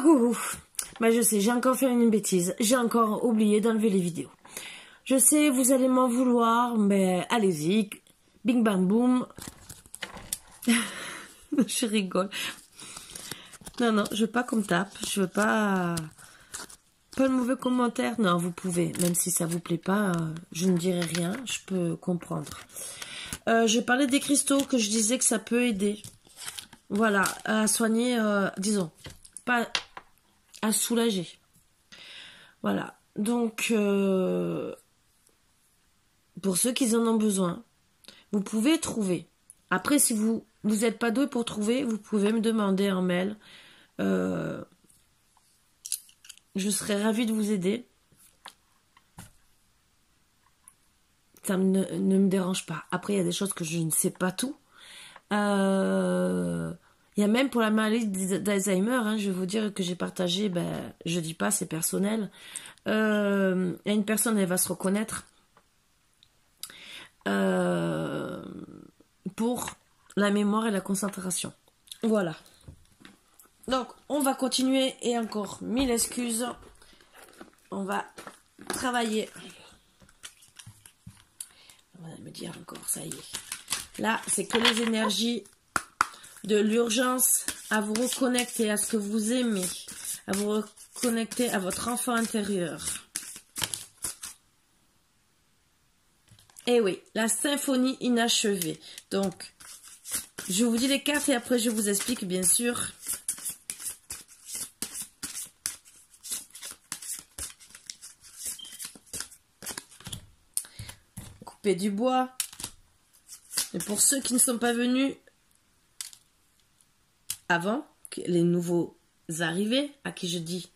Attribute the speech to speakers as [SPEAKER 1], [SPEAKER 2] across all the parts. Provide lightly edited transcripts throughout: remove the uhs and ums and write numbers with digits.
[SPEAKER 1] coucou. Bah je sais, j'ai encore fait une bêtise. J'ai encore oublié d'enlever les vidéos. Je sais, vous allez m'en vouloir, mais allez-y. Bing bang boum. Je rigole. Non, non, je veux pas qu'on me tape. Je veux pas... Pas de mauvais commentaires. Non, vous pouvez. Même si ça vous plaît pas, je ne dirai rien. Je peux comprendre. Je parlais des cristaux que je disais que ça peut aider. Voilà, à soigner, disons, pas à soulager. Voilà, donc, pour ceux qui en ont besoin, vous pouvez trouver. Après, si vous n'êtes pas doué pour trouver, vous pouvez me demander en mail. Je serais ravie de vous aider. Ça ne me dérange pas. Après, il y a des choses que je ne sais pas tout. Il y a même pour la maladie d'Alzheimer, hein, je vais vous dire que j'ai partagé, ben, je dis pas, c'est personnel. Il y a une personne, elle va se reconnaître pour la mémoire et la concentration. Voilà. Donc, on va continuer et encore 1000 excuses. On va travailler. On va me dire encore, ça y est. Là, c'est que les énergies de l'urgence à vous reconnecter à ce que vous aimez, à vous reconnecter à votre enfant intérieur. Et oui, la symphonie inachevée. Donc, je vous dis les cartes et après je vous explique bien sûr. Couper du bois. Et pour ceux qui ne sont pas venus avant, les nouveaux arrivés, à qui je dis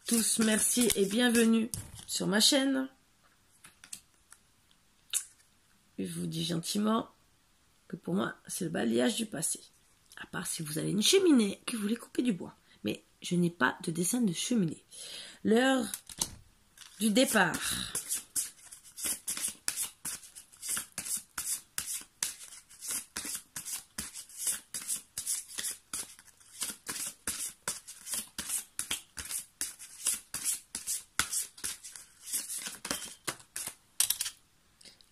[SPEAKER 1] tous merci et bienvenue sur ma chaîne. Je vous dis gentiment que pour moi, c'est le balayage du passé. À part si vous avez une cheminée que vous voulez couper du bois. Mais je n'ai pas de dessin de cheminée. L'heure du départ.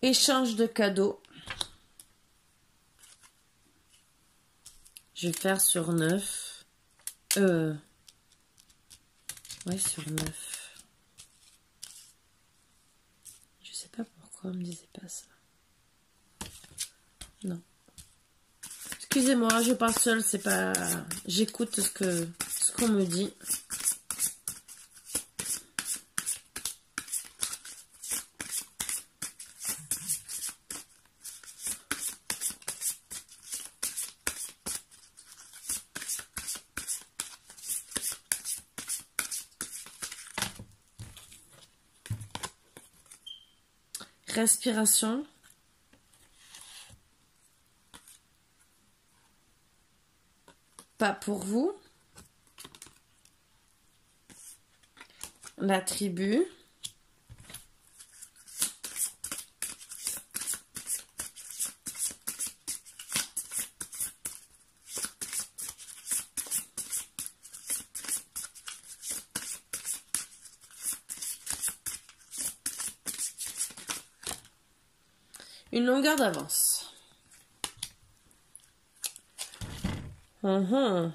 [SPEAKER 1] Échange de cadeaux. Je vais faire sur 9. Ouais, sur 9. Je sais pas pourquoi on me disait pas ça. Non. Excusez-moi, je parle seule, c'est pas... J'écoute ce qu'on me dit. Respiration. Pas pour vous. La tribu. Une longueur d'avance. Je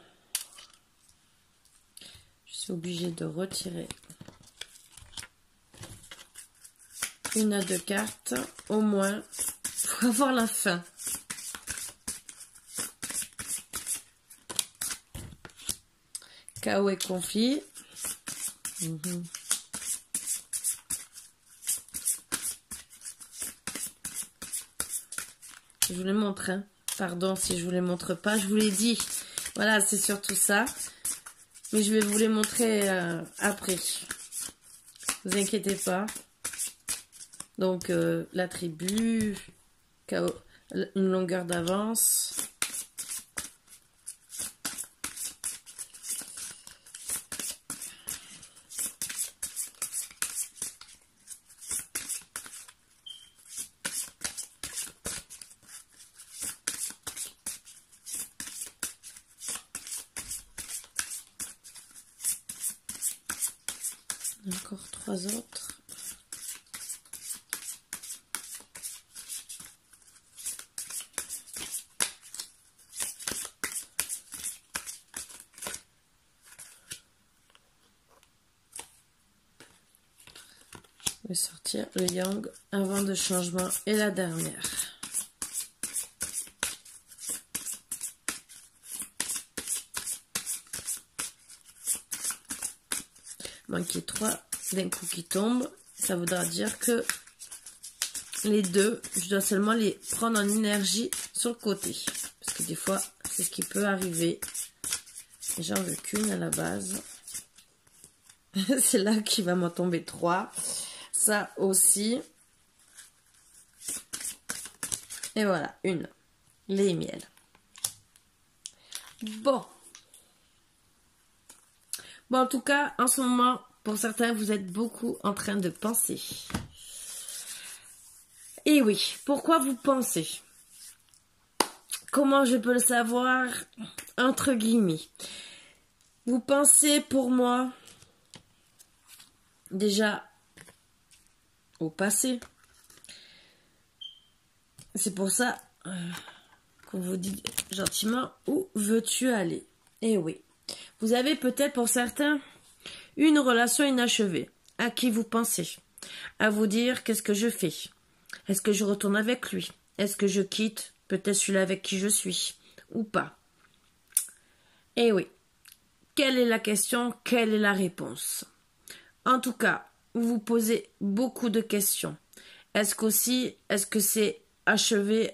[SPEAKER 1] suis obligée de retirer une à deux cartes, au moins, pour avoir la fin. Chaos et conflit. Je vous les montre, hein. Pardon si je vous les montre pas, je vous l'ai dit. Voilà, c'est surtout ça. Mais je vais vous les montrer après. Vous inquiétez pas. Donc, la tribu, chaos, une longueur d'avance. Encore 3 autres. Je vais sortir le Yang, un vent de changement et la dernière. Manquer 3 d'un coup qui tombent, ça voudra dire que les deux, je dois seulement les prendre en énergie sur le côté. Parce que des fois, c'est ce qui peut arriver. J'en veux qu'une à la base. C'est là qu'il va m'en tomber 3. Ça aussi. Et voilà, une. Les miels. Bon. Bon, en tout cas, en ce moment, pour certains, vous êtes beaucoup en train de penser. Et oui, pourquoi vous pensez? Comment je peux le savoir? Entre guillemets. Vous pensez pour moi, déjà, au passé. C'est pour ça qu'on vous dit gentiment, où veux-tu aller? Et oui. Vous avez peut-être pour certains une relation inachevée. À qui vous pensez? À vous dire qu'est-ce que je fais? Est-ce que je retourne avec lui? Est-ce que je quitte peut-être celui-là avec qui je suis? Ou pas? Eh oui. Quelle est la question? Quelle est la réponse? En tout cas, vous vous posez beaucoup de questions. Est-ce que c'est achevé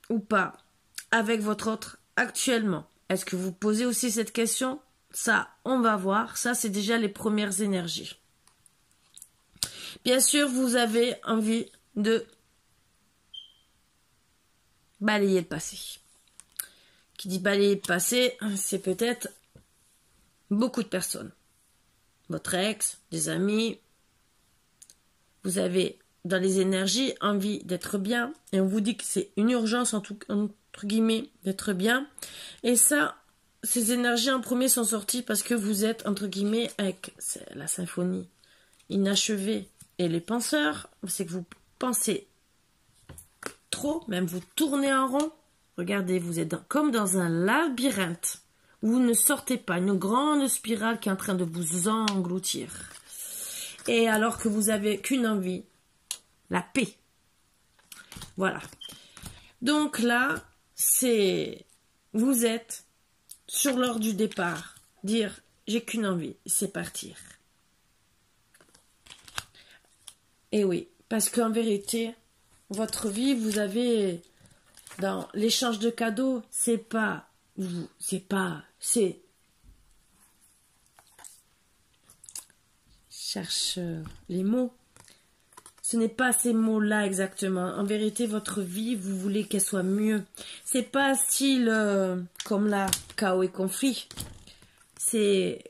[SPEAKER 1] ou pas avec votre autre actuellement? Est-ce que vous posez aussi cette question? Ça, on va voir. Ça, c'est déjà les premières énergies. Bien sûr, vous avez envie de balayer le passé. Qui dit balayer le passé, c'est peut-être beaucoup de personnes. Votre ex, des amis. Vous avez, dans les énergies, envie d'être bien. Et on vous dit que c'est une urgence, entre guillemets, d'être bien. Et ça, ces énergies en premier sont sorties parce que vous êtes, entre guillemets, avec la symphonie inachevée. Et les penseurs, c'est que vous pensez trop, même vous tournez en rond. Regardez, vous êtes comme dans un labyrinthe. Vous ne sortez pas, une grande spirale qui est en train de vous engloutir. Et alors que vous avez qu'une envie, la paix. Voilà. Donc là, vous êtes sur l'heure du départ. Dire, j'ai qu'une envie, c'est partir. Et oui, parce qu'en vérité, votre vie, vous avez, dans l'échange de cadeaux, c'est cherche les mots. Ce n'est pas ces mots-là exactement. En vérité, votre vie, vous voulez qu'elle soit mieux. C'est pas style comme la chaos et conflit.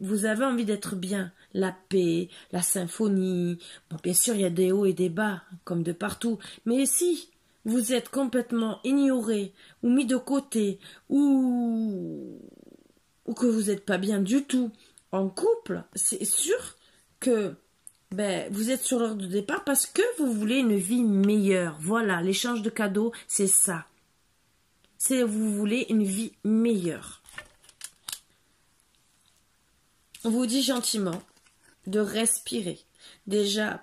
[SPEAKER 1] Vous avez envie d'être bien. La paix, la symphonie. Bon, bien sûr, il y a des hauts et des bas, comme de partout. Mais si vous êtes complètement ignoré, ou mis de côté, ou que vous n'êtes pas bien du tout en couple, c'est sûr que vous êtes sur l'heure de départ parce que vous voulez une vie meilleure. Voilà, l'échange de cadeaux, c'est ça. Vous voulez une vie meilleure. On vous dit gentiment de respirer. Déjà,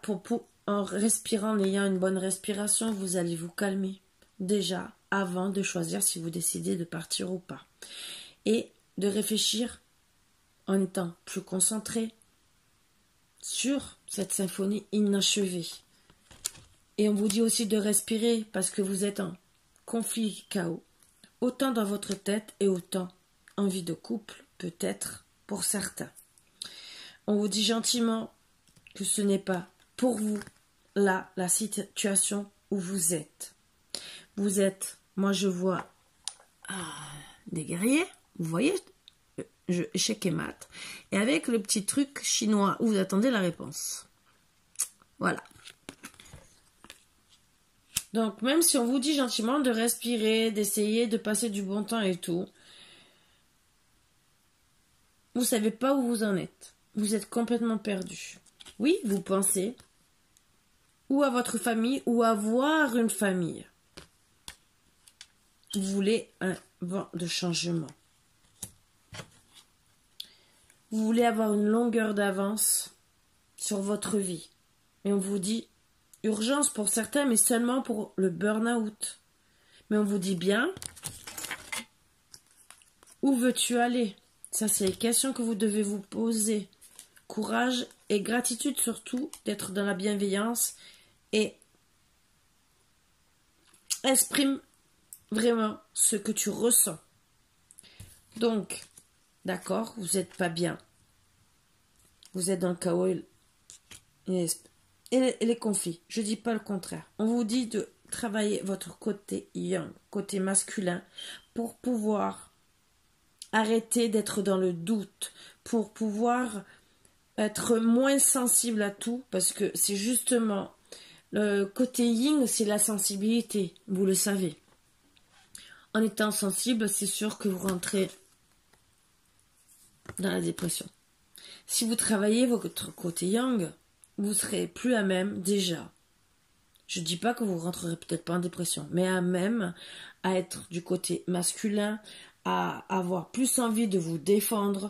[SPEAKER 1] en respirant, en ayant une bonne respiration, vous allez vous calmer. Déjà, avant de choisir si vous décidez de partir ou pas. Et de réfléchir en étant plus concentré sur cette symphonie inachevée. Et on vous dit aussi de respirer parce que vous êtes en conflit, chaos. Autant dans votre tête et autant en vie de couple, peut-être pour certains. On vous dit gentiment que ce n'est pas pour vous, là, la situation où vous êtes. Vous êtes, moi je vois, des guerriers, vous voyez, échec et mat, et avec le petit truc chinois où vous attendez la réponse. Voilà. Donc, même si on vous dit gentiment de respirer, d'essayer de passer du bon temps et tout, vous ne savez pas où vous en êtes. Vous êtes complètement perdu. Oui, vous pensez ou à votre famille ou avoir une famille. Vous voulez un vent de changement. Vous voulez avoir une longueur d'avance sur votre vie. Et on vous dit urgence pour certains, mais seulement pour le burn-out. Mais on vous dit bien, où veux-tu aller? Ça, c'est les questions que vous devez vous poser. Courage et gratitude surtout d'être dans la bienveillance et exprime vraiment ce que tu ressens. Donc, d'accord, vous n'êtes pas bien. Vous êtes dans le chaos et les conflits. Je ne dis pas le contraire. On vous dit de travailler votre côté yang, côté masculin, pour pouvoir arrêter d'être dans le doute, pour pouvoir être moins sensible à tout, parce que c'est justement le côté yin, c'est la sensibilité, vous le savez. En étant sensible, c'est sûr que vous rentrez dans la dépression. Si vous travaillez votre côté yang, vous serez plus à même déjà. Je ne dis pas que vous rentrerez peut-être pas en dépression, mais à même à être du côté masculin, à avoir plus envie de vous défendre.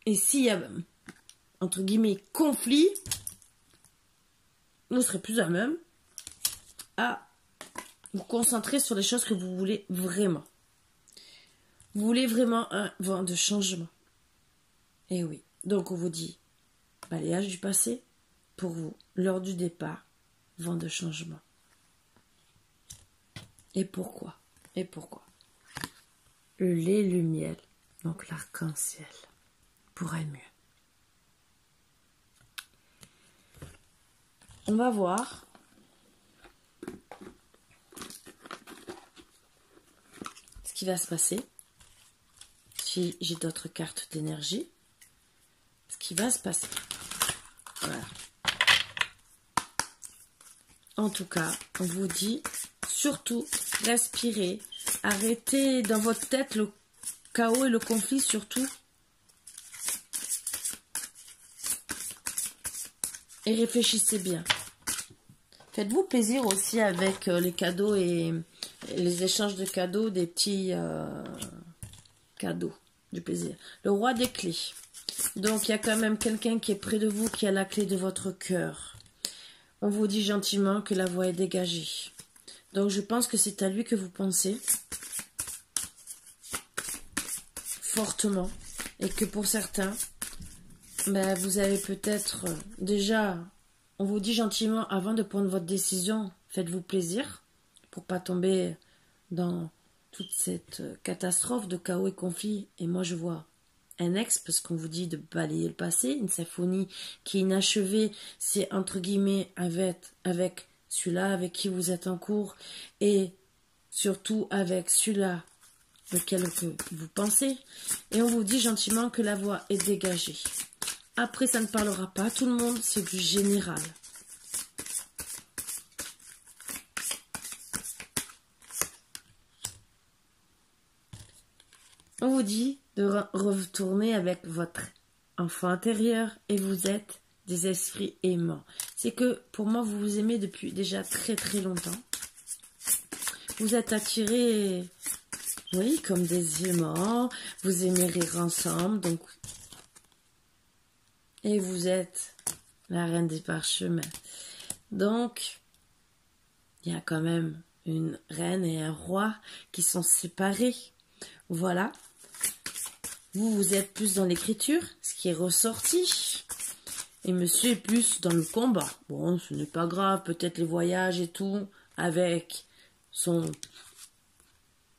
[SPEAKER 1] Et s'il y a, entre guillemets, conflit, vous serez plus à même à vous concentrer sur les choses que vous voulez vraiment. Vous voulez vraiment un vent de changement. Et oui, donc on vous dit balayage du passé, pour vous, l'heure du départ, vent de changement. Et pourquoi? Et pourquoi? Le lait, le miel, donc l'arc-en-ciel, pour être mieux. On va voir ce qui va se passer si j'ai d'autres cartes d'énergie. Ce qui va se passer. Voilà. En tout cas, on vous dit surtout respirez, arrêtez dans votre tête le chaos et le conflit surtout. Et réfléchissez bien. Faites-vous plaisir aussi avec les cadeaux et les échanges de cadeaux, des petits cadeaux du plaisir. Le roi des clés. Donc, il y a quand même quelqu'un qui est près de vous, qui a la clé de votre cœur. On vous dit gentiment que la voie est dégagée. Donc, je pense que c'est à lui que vous pensez. Fortement. Et que pour certains, ben, vous avez peut-être déjà, on vous dit gentiment, avant de prendre votre décision, faites-vous plaisir pour pas tomber dans toute cette catastrophe de chaos et conflit. Et moi, je vois un ex, parce qu'on vous dit de balayer le passé, une symphonie qui est inachevée, c'est entre guillemets avec celui-là avec qui vous êtes en cours, et surtout avec celui-là lequel vous pensez, et on vous dit gentiment que la voie est dégagée. Après, ça ne parlera pas à tout le monde, c'est du général. On vous dit de retourner avec votre enfant intérieur et vous êtes des esprits aimants. C'est que pour moi, vous vous aimez depuis déjà très très longtemps. Vous êtes attirés, oui, comme des aimants. Vous aimez rire ensemble, donc. Et vous êtes la reine des parchemins. Donc, il y a quand même une reine et un roi qui sont séparés. Voilà. Vous êtes plus dans l'écriture, ce qui est ressorti. Et monsieur est plus dans le combat. Bon, ce n'est pas grave, peut-être les voyages et tout, avec son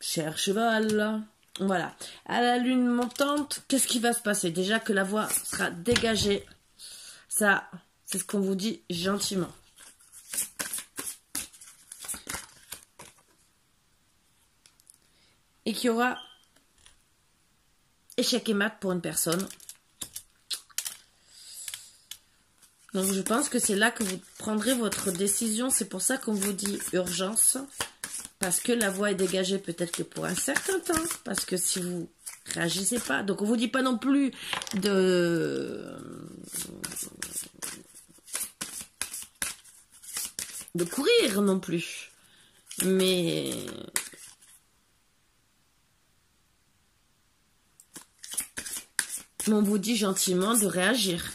[SPEAKER 1] cher cheval, là. Voilà. À la lune montante, qu'est-ce qui va se passer? Déjà que la voie sera dégagée. Ça, c'est ce qu'on vous dit gentiment. Et qu'il y aura échec et mat pour une personne. Donc je pense que c'est là que vous prendrez votre décision. C'est pour ça qu'on vous dit urgence. Parce que la voie est dégagée peut-être que pour un certain temps. Parce que si vous réagissez pas. Donc on vous dit pas non plus de courir non plus. Mais on vous dit gentiment de réagir.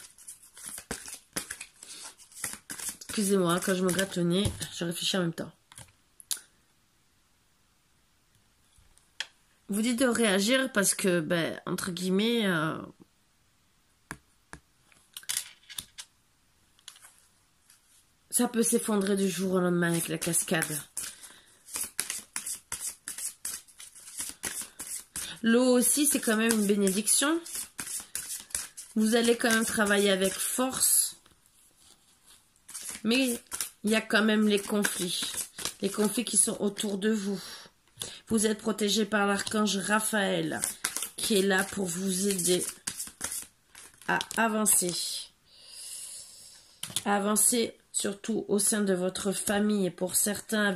[SPEAKER 1] Excusez-moi, quand je me gratte le nez, je réfléchis en même temps. Vous dites de réagir parce que, ben, entre guillemets, ça peut s'effondrer du jour au lendemain avec la cascade. L'eau aussi, c'est quand même une bénédiction. Vous allez quand même travailler avec force. Mais il y a quand même les conflits. Les conflits qui sont autour de vous. Vous êtes protégé par l'archange Raphaël, qui est là pour vous aider à avancer. À avancer surtout au sein de votre famille. Et pour certains,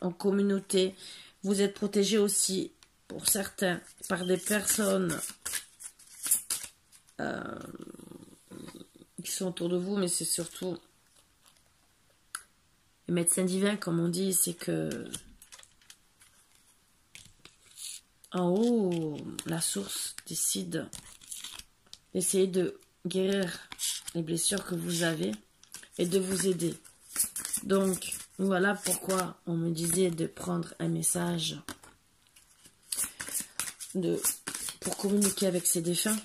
[SPEAKER 1] en communauté, vous êtes protégé aussi, pour certains, par des personnes qui sont autour de vous, mais c'est surtout les médecins divins, comme on dit, c'est que en haut, la source décide d'essayer de guérir les blessures que vous avez et de vous aider. Donc, voilà pourquoi on me disait de prendre un message pour communiquer avec ces défunts.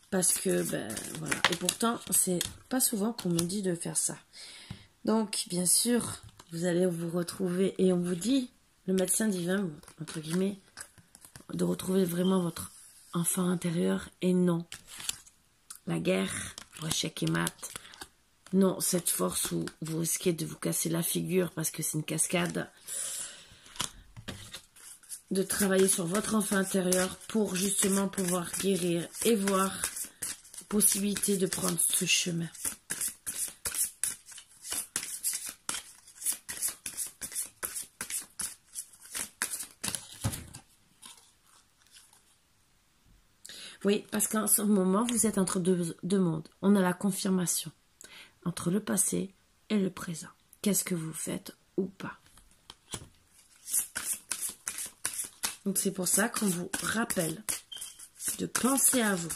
[SPEAKER 1] Parce que, ben, voilà. Et pourtant, c'est pas souvent qu'on me dit de faire ça. Donc, bien sûr, vous allez vous retrouver, et on vous dit, le médecin divin, entre guillemets, de retrouver vraiment votre enfant intérieur, et non. La guerre, pour échec et mat, non, cette force où vous risquez de vous casser la figure parce que c'est une cascade, de travailler sur votre enfant intérieur pour justement pouvoir guérir et voir possibilité de prendre ce chemin. Oui, parce qu'en ce moment, vous êtes entre deux mondes. On a la confirmation entre le passé et le présent. Qu'est-ce que vous faites ou pas? Donc c'est pour ça qu'on vous rappelle de penser à vous.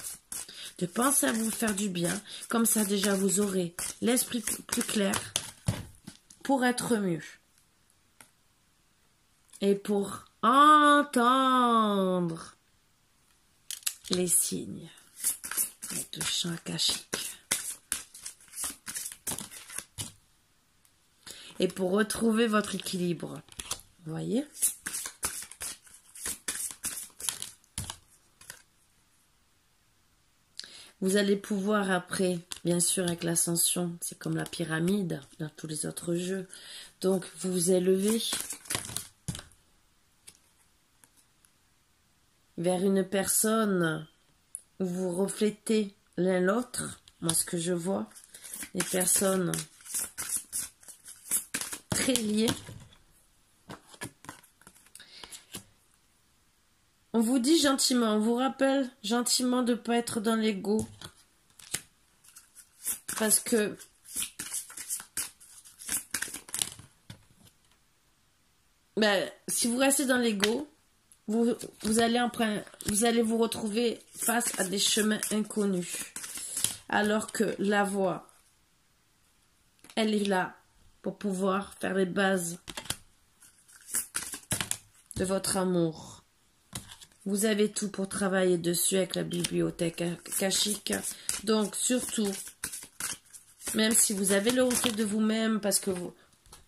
[SPEAKER 1] De penser à vous faire du bien. Comme ça, déjà, vous aurez l'esprit plus clair pour être mieux. Et pour entendre les signes avec le champ akashique. Et pour retrouver votre équilibre. Vous voyez? Vous allez pouvoir après, bien sûr avec l'ascension, c'est comme la pyramide dans tous les autres jeux. Donc vous vous élevez vers une personne où vous reflétez l'un l'autre. Moi, ce que je vois, les personnes très liées. On vous dit gentiment, on vous rappelle gentiment de ne pas être dans l'ego. Parce que ben, si vous restez dans l'ego, vous allez vous retrouver face à des chemins inconnus. Alors que la voie, elle est là pour pouvoir faire les bases de votre amour. Vous avez tout pour travailler dessus avec la bibliothèque akashique. Donc, surtout, même si vous avez le reflet de vous-même, parce que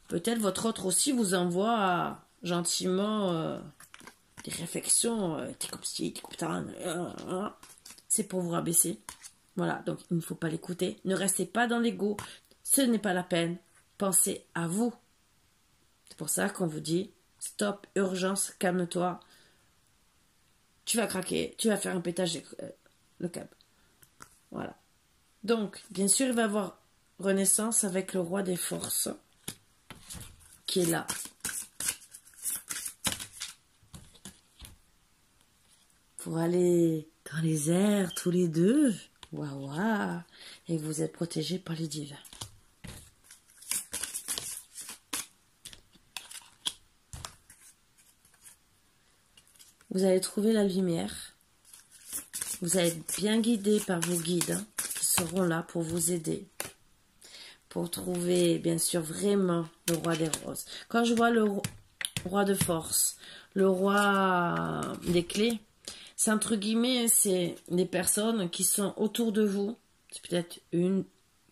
[SPEAKER 1] peut-être votre autre aussi vous envoie gentiment des réflexions, t'es comme ci, t'es comme ça, c'est pour vous rabaisser. Voilà, donc il ne faut pas l'écouter. Ne restez pas dans l'ego, ce n'est pas la peine. Pensez à vous. C'est pour ça qu'on vous dit, stop, urgence, calme-toi. Tu vas craquer, tu vas faire un pétage le câble. Voilà. Donc, bien sûr, il va y avoir renaissance avec le roi des forces qui est là. pour aller dans les airs tous les deux. Waouh, waouh. Et vous êtes protégés par les divins. Vous allez trouver la lumière. Vous allez être bien guidé par vos guides hein, qui seront là pour vous aider. Pour trouver, bien sûr, vraiment le roi des roses. Quand je vois le roi de force, le roi des clés, c'est entre guillemets, c'est des personnes qui sont autour de vous. C'est peut-être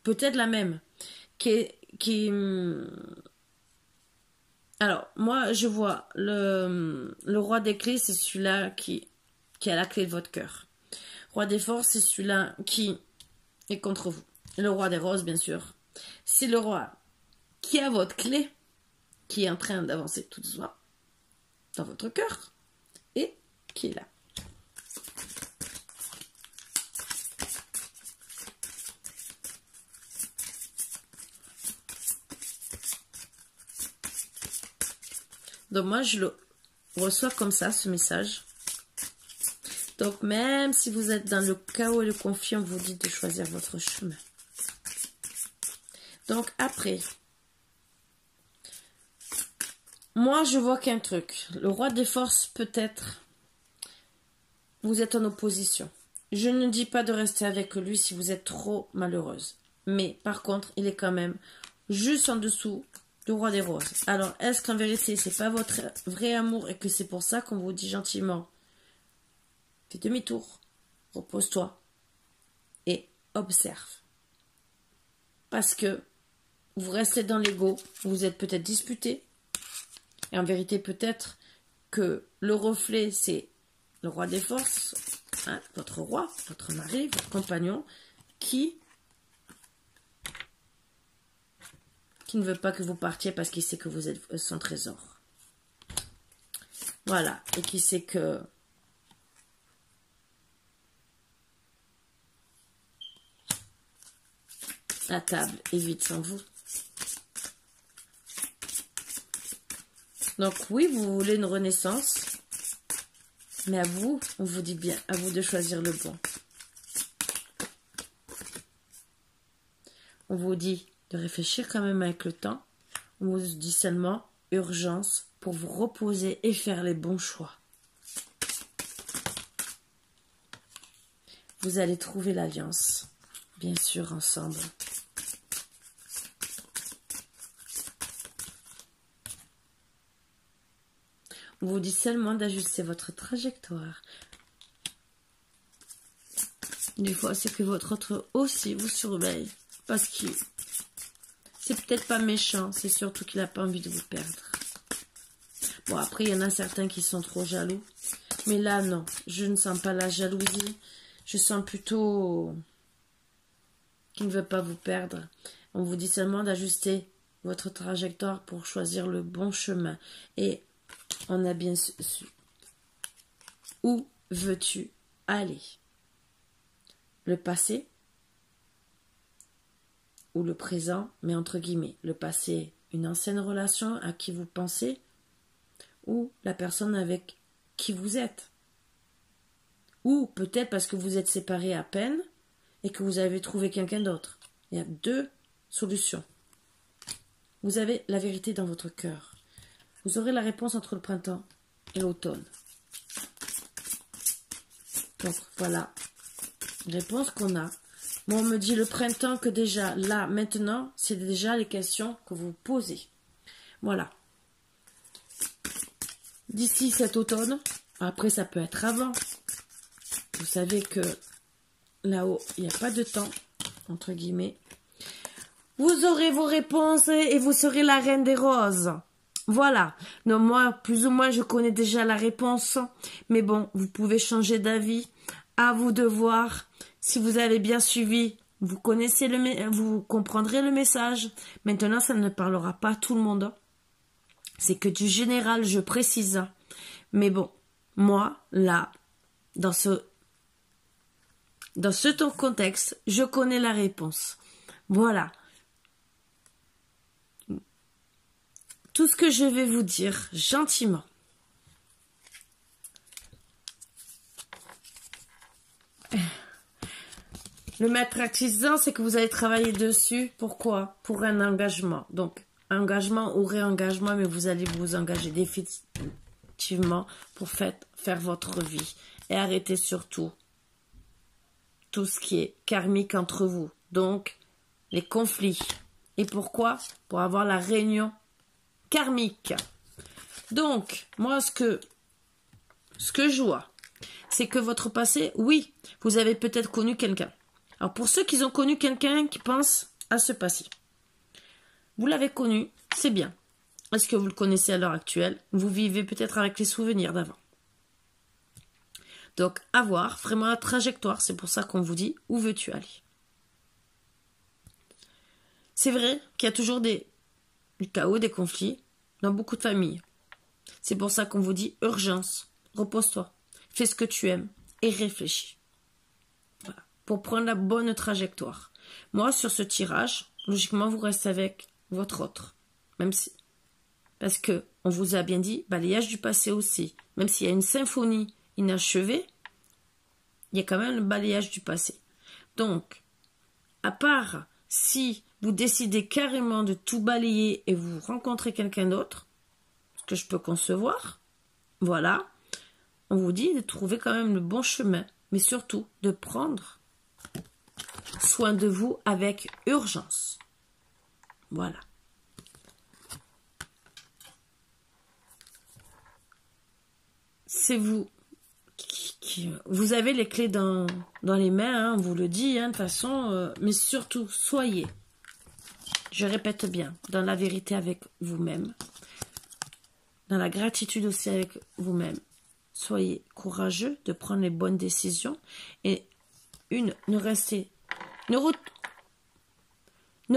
[SPEAKER 1] peut-être la même. Alors, moi, je vois le roi des clés, c'est celui-là qui a la clé de votre cœur. Roi des forces, c'est celui-là qui est contre vous. Le roi des roses, bien sûr. C'est le roi qui a votre clé, qui est en train d'avancer tout doucement dans votre cœur et qui est là. Donc moi, je le reçois comme ça, ce message. Donc même si vous êtes dans le chaos et le conflit, on vous dit de choisir votre chemin. Donc après, moi je vois qu'un truc. Le roi des forces, peut-être, vous êtes en opposition. Je ne dis pas de rester avec lui si vous êtes trop malheureuse. Mais par contre, il est quand même juste en dessous du roi des roses. Alors, est-ce qu'en vérité, c'est pas votre vrai amour et que c'est pour ça qu'on vous dit gentiment, fais demi-tour, repose-toi et observe. Parce que vous restez dans l'ego, vous êtes peut-être disputé. Et en vérité, peut-être que le reflet, c'est le roi des forces, hein, votre roi, votre mari, votre compagnon, qui ne veut pas que vous partiez parce qu'il sait que vous êtes son trésor. Voilà, et qui sait que la table est vide sans vous. Donc oui, vous voulez une renaissance, mais à vous, on vous dit bien, à vous de choisir le bon. On vous dit de réfléchir quand même avec le temps. On vous dit seulement urgence pour vous reposer et faire les bons choix. Vous allez trouver l'alliance, bien sûr, ensemble. On vous dit seulement d'ajuster votre trajectoire. Des fois, c'est que votre autre aussi vous surveille. Parce que c'est peut-être pas méchant, c'est surtout qu'il n'a pas envie de vous perdre. Bon, après, il y en a certains qui sont trop jaloux. Mais là, non, je ne sens pas la jalousie. Je sens plutôt qu'il ne veut pas vous perdre. On vous dit seulement d'ajuster votre trajectoire pour choisir le bon chemin. Et on a bien su. Où veux-tu aller? Le passé ou le présent, mais entre guillemets. Le passé, une ancienne relation à qui vous pensez, ou la personne avec qui vous êtes. Ou peut-être parce que vous êtes séparés à peine et que vous avez trouvé quelqu'un d'autre. Il y a deux solutions. Vous avez la vérité dans votre cœur. Vous aurez la réponse entre le printemps et l'automne. Donc voilà, réponse qu'on a. Moi, on me dit le printemps que déjà, là, maintenant, c'est déjà les questions que vous posez. Voilà. D'ici cet automne, après ça peut être avant. Vous savez que là-haut, il n'y a pas de temps, entre guillemets. Vous aurez vos réponses et vous serez la reine des roses. Voilà. Non, moi, plus ou moins, je connais déjà la réponse. Mais bon, vous pouvez changer d'avis. À vous de voir. Si vous avez bien suivi, vous comprendrez le message. Maintenant, ça ne parlera pas à tout le monde. C'est que du général, je précise. Mais bon, moi, là, dans ce contexte, je connais la réponse. Voilà. Tout ce que je vais vous dire, gentiment. Le maître artisan, c'est que vous allez travailler dessus. Pourquoi? Pour un engagement. Donc, engagement ou réengagement, mais vous allez vous engager définitivement pour faire votre vie. Et arrêtez surtout tout ce qui est karmique entre vous. Donc, les conflits. Et pourquoi? Pour avoir la réunion karmique. Donc, moi, ce que je vois, c'est que votre passé, oui, vous avez peut-être connu quelqu'un. Alors, pour ceux qui ont connu quelqu'un qui pense à ce passé, vous l'avez connu, c'est bien. Est-ce que vous le connaissez à l'heure actuelle? Vous vivez peut-être avec les souvenirs d'avant. Donc, à voir, vraiment la trajectoire, c'est pour ça qu'on vous dit, où veux-tu aller? C'est vrai qu'il y a toujours du chaos, des conflits dans beaucoup de familles. C'est pour ça qu'on vous dit, urgence, repose-toi, fais ce que tu aimes et réfléchis. Voilà. Pour prendre la bonne trajectoire. Moi, sur ce tirage, logiquement, vous restez avec votre autre. Même si... Parce que on vous a bien dit, balayage du passé aussi. Même s'il y a une symphonie inachevée, il y a quand même le balayage du passé. Donc, à part si vous décidez carrément de tout balayer et vous rencontrez quelqu'un d'autre, ce que je peux concevoir, voilà, on vous dit de trouver quand même le bon chemin, mais surtout de prendre soin de vous avec urgence. Voilà. C'est vous qui vous avez les clés dans les mains, hein, on vous le dit, hein, de toute façon, mais surtout, soyez, je répète bien, dans la vérité avec vous-même, dans la gratitude aussi avec vous-même. Soyez courageux de prendre les bonnes décisions et ne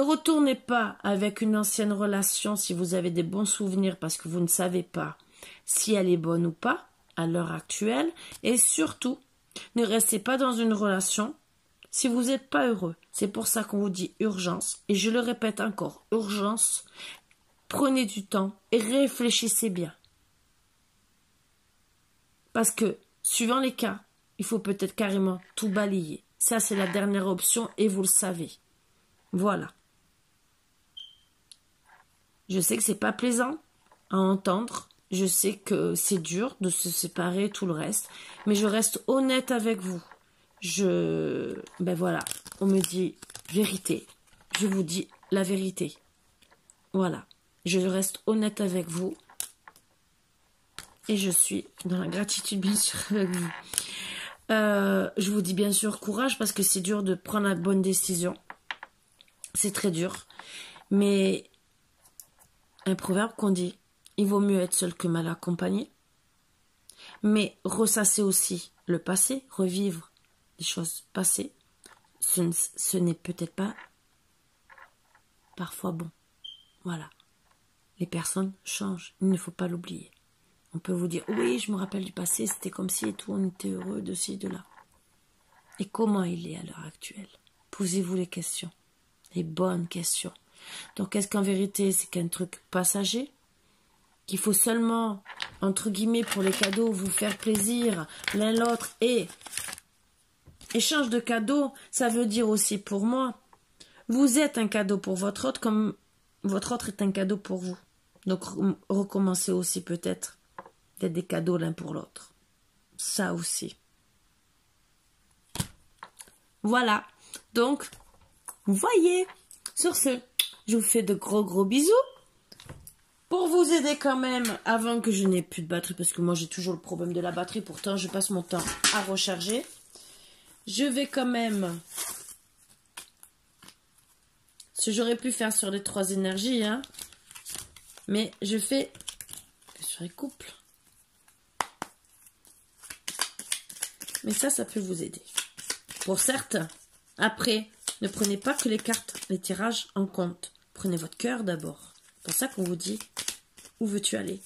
[SPEAKER 1] retournez pas avec une ancienne relation si vous avez des bons souvenirs parce que vous ne savez pas si elle est bonne ou pas à l'heure actuelle. Et surtout, ne restez pas dans une relation si vous n'êtes pas heureux. C'est pour ça qu'on vous dit urgence. Et je le répète encore, urgence. Prenez du temps et réfléchissez bien. Parce que, suivant les cas, il faut peut-être carrément tout balayer. Ça, c'est la dernière option et vous le savez. Voilà. Je sais que c'est pas plaisant à entendre. Je sais que c'est dur de se séparer, tout le reste. Mais je reste honnête avec vous. Ben voilà. On me dit vérité. Je vous dis la vérité. Voilà. Je reste honnête avec vous. Et je suis dans la gratitude, bien sûr, avec vous. Je vous dis bien sûr courage parce que c'est dur de prendre la bonne décision. C'est très dur. Mais un proverbe qu'on dit, il vaut mieux être seul que mal accompagné. Mais ressasser aussi le passé, revivre les choses passées, ce n'est peut-être pas parfois bon. Voilà. Les personnes changent, il ne faut pas l'oublier. On peut vous dire, oui, je me rappelle du passé, c'était comme si et tout, on était heureux de ci, de là. Et comment il est à l'heure actuelle? Posez-vous les questions, les bonnes questions. Donc, est-ce qu'en vérité, c'est qu'un truc passager? Qu'il faut seulement, entre guillemets, pour les cadeaux, vous faire plaisir l'un l'autre et échange de cadeaux, ça veut dire aussi pour moi, vous êtes un cadeau pour votre autre comme votre autre est un cadeau pour vous. Donc, recommencez aussi peut-être d'être des cadeaux l'un pour l'autre. Ça aussi. Voilà. Donc, vous voyez. Sur ce, je vous fais de gros bisous. Pour vous aider quand même, avant que je n'ai plus de batterie, parce que moi j'ai toujours le problème de la batterie, pourtant je passe mon temps à recharger. Je vais quand même, ce que j'aurais pu faire sur les 3 énergies, hein, mais je fais que sur les couples. Mais ça peut vous aider. Pour certains, après, ne prenez pas que les cartes, les tirages en compte. Prenez votre cœur d'abord. C'est pour ça qu'on vous dit, où veux-tu aller?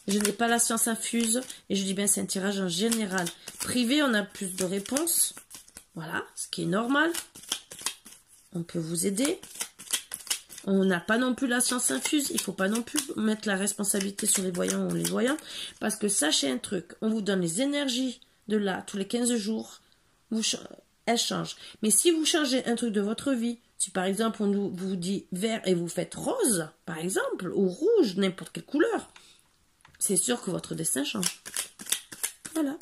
[SPEAKER 1] Je n'ai pas la science infuse, et je dis bien c'est un tirage en général. Privé, on a plus de réponses. Voilà, ce qui est normal. On peut vous aider. On n'a pas non plus la science infuse. Il ne faut pas non plus mettre la responsabilité sur les voyants ou les voyantes. Parce que sachez un truc, on vous donne les énergies de là, tous les 15 jours, elle change. Mais si vous changez un truc de votre vie, si par exemple on vous dit vert et vous faites rose, par exemple, ou rouge, n'importe quelle couleur, c'est sûr que votre destin change. Voilà.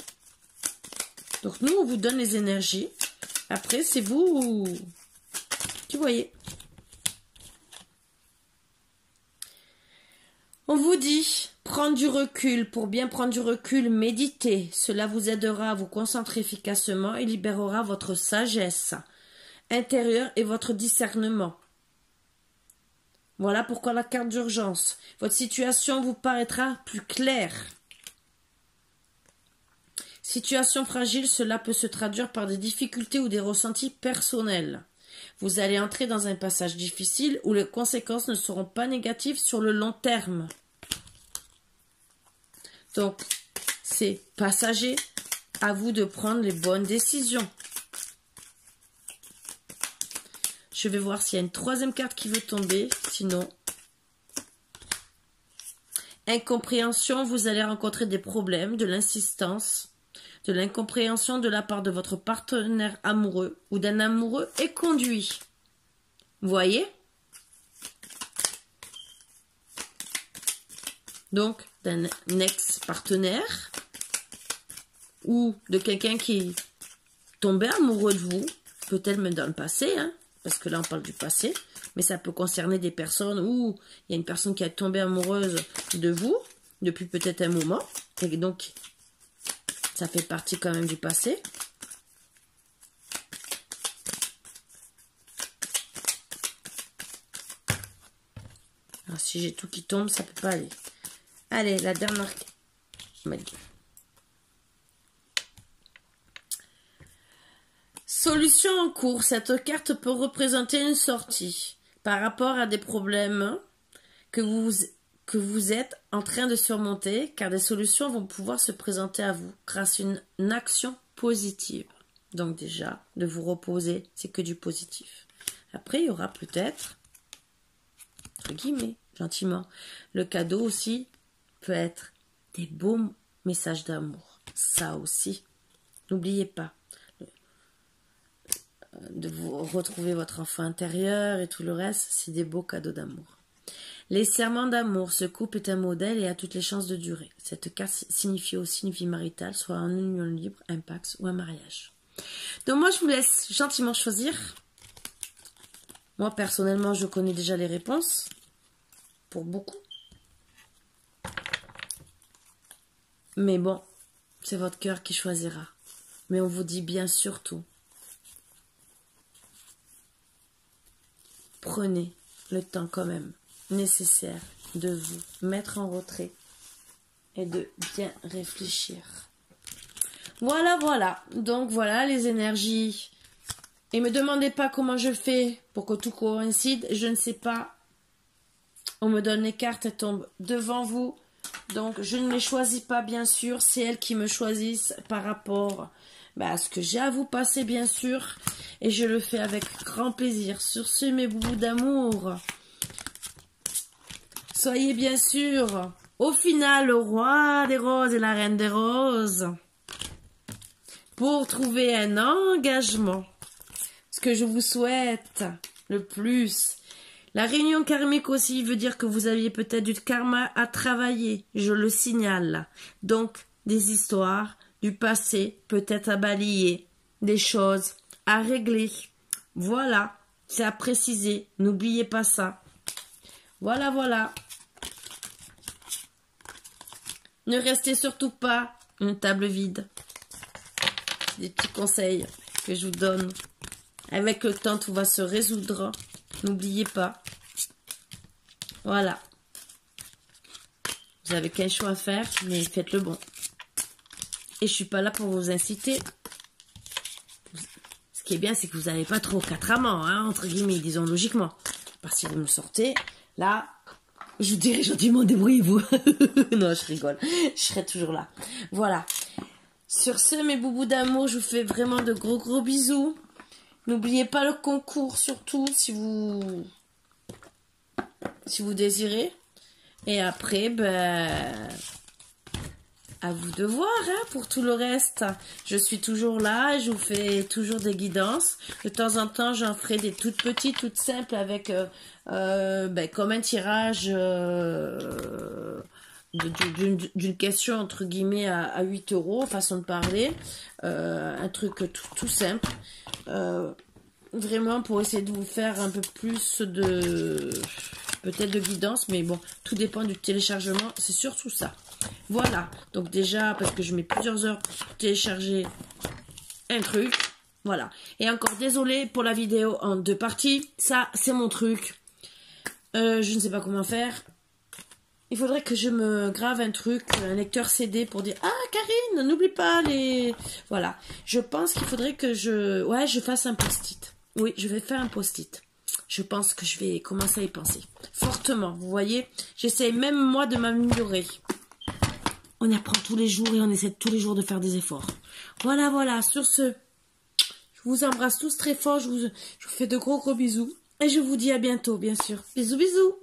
[SPEAKER 1] Donc nous, on vous donne les énergies. Après, c'est vous qui voyez. On vous dit, prendre du recul. Pour bien prendre du recul, méditez. Cela vous aidera à vous concentrer efficacement et libérera votre sagesse intérieure et votre discernement. Voilà pourquoi la carte d'urgence. Votre situation vous paraîtra plus claire. Situation fragile, cela peut se traduire par des difficultés ou des ressentis personnels. Vous allez entrer dans un passage difficile où les conséquences ne seront pas négatives sur le long terme. Donc, c'est passager, à vous de prendre les bonnes décisions. Je vais voir s'il y a une troisième carte qui veut tomber, sinon... Incompréhension, vous allez rencontrer des problèmes, de l'insistance, de l'incompréhension de la part de votre partenaire amoureux ou d'un amoureux éconduit. Vous voyez? Donc, d'un ex-partenaire ou de quelqu'un qui tombait amoureux de vous, peut-être même dans le passé, hein, parce que là on parle du passé, mais ça peut concerner des personnes où il y a une personne qui est tombée amoureuse de vous depuis peut-être un moment, et donc ça fait partie quand même du passé. Alors, si j'ai tout qui tombe, ça peut pas aller. Allez, la dernière. Solution en cours. Cette carte peut représenter une sortie par rapport à des problèmes que vous êtes en train de surmonter, car des solutions vont pouvoir se présenter à vous grâce à une action positive. Donc déjà, de vous reposer, c'est que du positif. Après, il y aura peut-être, entre guillemets, gentiment, le cadeau aussi peut être des beaux messages d'amour. Ça aussi, n'oubliez pas de vous retrouver votre enfant intérieur et tout le reste, c'est des beaux cadeaux d'amour. Les serments d'amour, ce couple est un modèle et a toutes les chances de durer. Cette carte signifie aussi une vie maritale, soit en union libre, un pax ou un mariage. Donc moi, je vous laisse gentiment choisir. Moi, personnellement, je connais déjà les réponses. Pour beaucoup. Mais bon, c'est votre cœur qui choisira. Mais on vous dit bien surtout, prenez le temps quand même nécessaire de vous mettre en retrait et de bien réfléchir. Voilà, voilà. Donc voilà les énergies. Et me demandez pas comment je fais pour que tout coïncide. Je ne sais pas. On me donne les cartes, elles tombent devant vous. Donc je ne les choisis pas bien sûr. C'est elles qui me choisissent par rapport à ce que j'ai à vous passer bien sûr. Et je le fais avec grand plaisir. Sur ce, mes boubous d'amour, soyez bien sûr au final le roi des roses et la reine des roses. Pour trouver un engagement. Ce que je vous souhaite le plus. La réunion karmique aussi veut dire que vous aviez peut-être du karma à travailler. Je le signale. Donc, des histoires du passé peut-être à balayer. Des choses à régler. Voilà. C'est à préciser. N'oubliez pas ça. Voilà, voilà. Ne restez surtout pas une table vide. Des petits conseils que je vous donne. Avec le temps, tout va se résoudre. N'oubliez pas. Voilà. Vous avez qu'un choix à faire, mais faites le bon. Et je suis pas là pour vous inciter. Ce qui est bien, c'est que vous n'avez pas trop quatre amants, hein, entre guillemets, disons logiquement. À partir de me sortir, là, je vous dirai gentiment, débrouillez-vous. Non, je rigole. Je serai toujours là. Voilà. Sur ce, mes boubous d'amour, je vous fais vraiment de gros bisous. N'oubliez pas le concours, surtout, si vous désirez. Et après, à vous de voir, hein, pour tout le reste. Je suis toujours là, je vous fais toujours des guidances. De temps en temps, j'en ferai des toutes petites, toutes simples, avec comme un tirage d'une question, entre guillemets, à 8 €, façon de parler. Un truc tout simple. Vraiment pour essayer de vous faire un peu plus de... peut-être de guidance, mais bon, tout dépend du téléchargement, c'est surtout ça. Voilà, donc déjà, parce que je mets plusieurs heures pour télécharger un truc, voilà. Et encore, désolé pour la vidéo en 2 parties, ça, c'est mon truc. Je ne sais pas comment faire. Il faudrait que je me grave un truc, un lecteur CD pour dire « Ah, Karine, n'oublie pas les... » Voilà, je pense qu'il faudrait que je fasse un post-it. Oui, je vais faire un post-it. Je pense que je vais commencer à y penser. Fortement, vous voyez. J'essaie même moi de m'améliorer. On apprend tous les jours et on essaie tous les jours de faire des efforts. Voilà, voilà. Sur ce, je vous embrasse tous très fort. Je vous fais de gros bisous. Et je vous dis à bientôt, bien sûr. Bisous, bisous.